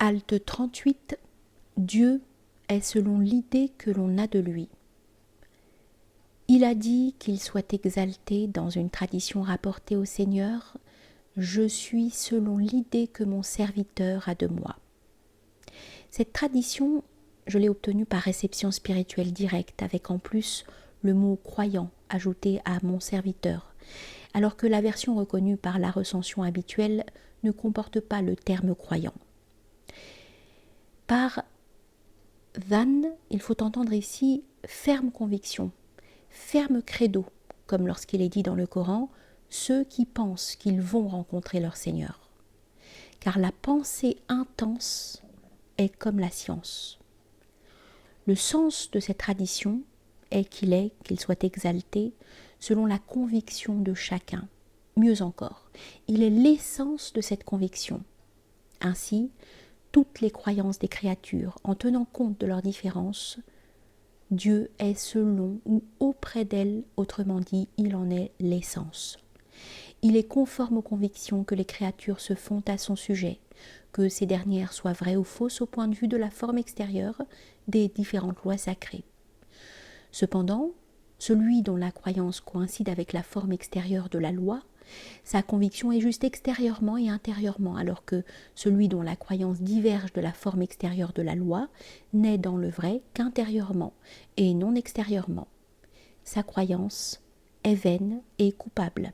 Halte 38. Dieu est selon l'idée que l'on a de lui. Il a dit qu'il soit exalté dans une tradition rapportée au Seigneur. Je suis selon l'idée que mon serviteur a de moi. Cette tradition, je l'ai obtenue par réception spirituelle directe, avec en plus le mot croyant ajouté à mon serviteur, alors que la version reconnue par la recension habituelle ne comporte pas le terme croyant. Par dhan, il faut entendre ici ferme conviction, ferme credo, comme lorsqu'il est dit dans le Coran, ceux qui pensent qu'ils vont rencontrer leur Seigneur. Car la pensée intense est comme la science. Le sens de cette tradition est qu'il soit exalté selon la conviction de chacun. Mieux encore, il est l'essence de cette conviction. Ainsi, toutes les croyances des créatures, en tenant compte de leurs différences, Dieu est selon ou auprès d'elles, autrement dit, il en est l'essence. Il est conforme aux convictions que les créatures se font à son sujet, que ces dernières soient vraies ou fausses au point de vue de la forme extérieure des différentes lois sacrées. Cependant, celui dont la croyance coïncide avec la forme extérieure de la loi, sa conviction est juste extérieurement et intérieurement, alors que celui dont la croyance diverge de la forme extérieure de la loi n'est dans le vrai qu'intérieurement et non extérieurement. Sa croyance est vaine et coupable.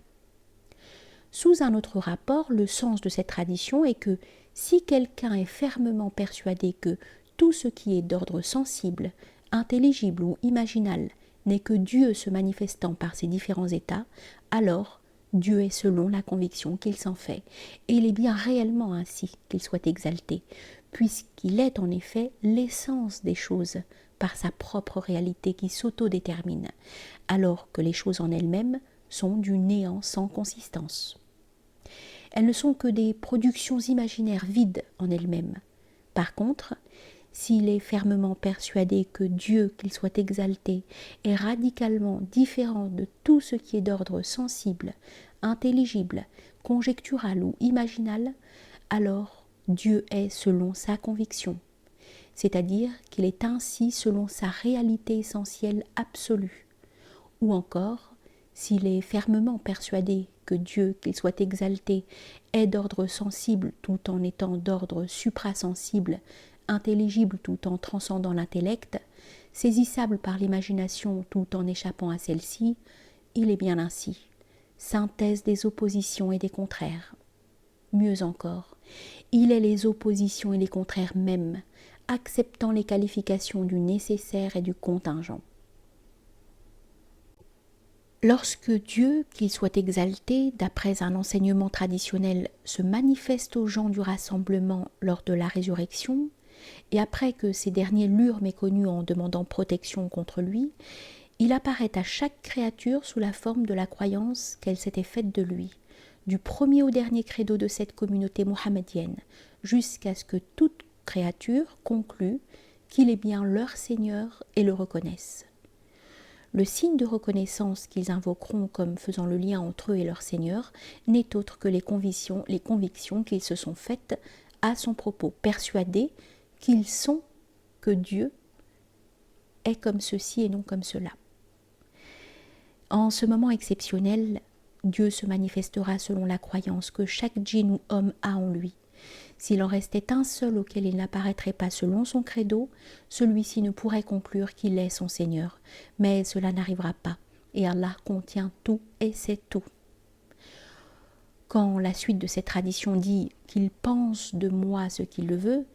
Sous un autre rapport, le sens de cette tradition est que si quelqu'un est fermement persuadé que tout ce qui est d'ordre sensible, intelligible ou imaginal n'est que Dieu se manifestant par ses différents états, alors Dieu est selon la conviction qu'il s'en fait, et il est bien réellement ainsi qu'il soit exalté, puisqu'il est en effet l'essence des choses par sa propre réalité qui s'autodétermine, alors que les choses en elles-mêmes sont du néant sans consistance. Elles ne sont que des productions imaginaires vides en elles-mêmes. Par contre, s'il est fermement persuadé que Dieu, qu'il soit exalté, est radicalement différent de tout ce qui est d'ordre sensible, intelligible, conjectural ou imaginal, alors Dieu est selon sa conviction, c'est-à-dire qu'il est ainsi selon sa réalité essentielle absolue. Ou encore, s'il est fermement persuadé que Dieu, qu'il soit exalté, est d'ordre sensible tout en étant d'ordre suprasensible, intelligible tout en transcendant l'intellect, saisissable par l'imagination tout en échappant à celle-ci, il est bien ainsi, synthèse des oppositions et des contraires. Mieux encore, il est les oppositions et les contraires mêmes, acceptant les qualifications du nécessaire et du contingent. Lorsque Dieu, qu'il soit exalté, d'après un enseignement traditionnel, se manifeste aux gens du rassemblement lors de la résurrection, et après que ces derniers l'eurent méconnu en demandant protection contre lui, il apparaît à chaque créature sous la forme de la croyance qu'elle s'était faite de lui, du premier au dernier credo de cette communauté mohammedienne, jusqu'à ce que toute créature conclue qu'il est bien leur Seigneur et le reconnaisse. Le signe de reconnaissance qu'ils invoqueront comme faisant le lien entre eux et leur Seigneur n'est autre que les convictions qu'ils se sont faites à son propos, persuadés qu'ils sont que Dieu est comme ceci et non comme cela. En ce moment exceptionnel, Dieu se manifestera selon la croyance que chaque djinn ou homme a en lui. S'il en restait un seul auquel il n'apparaîtrait pas selon son credo, celui-ci ne pourrait conclure qu'il est son Seigneur. Mais cela n'arrivera pas, et Allah contient tout et sait tout. Quand la suite de cette tradition dit qu'il pense de moi ce qu'il le veut,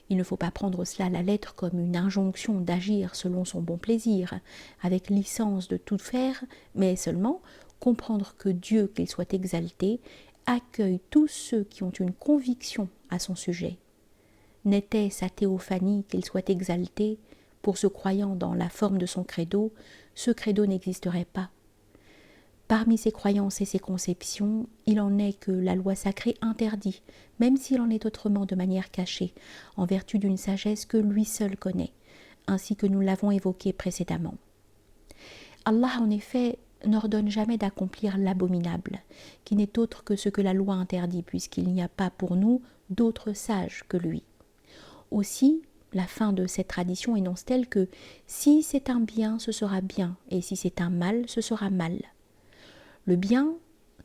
il ne faut pas prendre cela à la lettre comme une injonction d'agir selon son bon plaisir, avec licence de tout faire, mais seulement comprendre que Dieu, qu'il soit exalté, accueille tous ceux qui ont une conviction à son sujet. N'était sa théophanie qu'il soit exalté, pour se croyant dans la forme de son credo, ce credo n'existerait pas. Parmi ses croyances et ses conceptions, il en est que la loi sacrée interdit, même s'il en est autrement de manière cachée, en vertu d'une sagesse que lui seul connaît, ainsi que nous l'avons évoqué précédemment. Allah, en effet, n'ordonne jamais d'accomplir l'abominable, qui n'est autre que ce que la loi interdit, puisqu'il n'y a pas pour nous d'autres sages que lui. Aussi, la fin de cette tradition énonce-t-elle que si c'est un bien, ce sera bien, et si c'est un mal, ce sera mal. Le bien,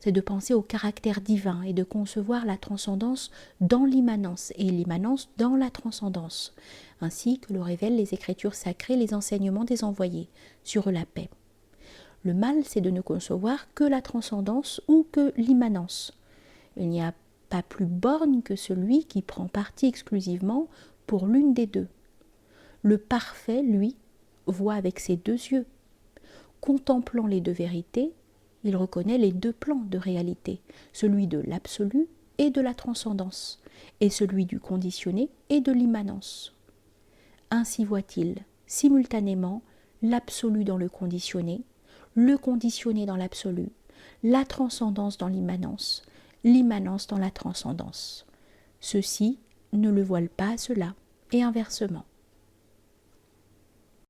c'est de penser au caractère divin et de concevoir la transcendance dans l'immanence et l'immanence dans la transcendance, ainsi que le révèlent les Écritures sacrées, les enseignements des envoyés sur la paix. Le mal, c'est de ne concevoir que la transcendance ou que l'immanence. Il n'y a pas plus borgne que celui qui prend parti exclusivement pour l'une des deux. Le parfait, lui, voit avec ses deux yeux. Contemplant les deux vérités, il reconnaît les deux plans de réalité, celui de l'absolu et de la transcendance, et celui du conditionné et de l'immanence. Ainsi voit-il simultanément l'absolu dans le conditionné dans l'absolu, la transcendance dans l'immanence dans la transcendance. Ceux-ci ne le voilent pas à cela, et inversement.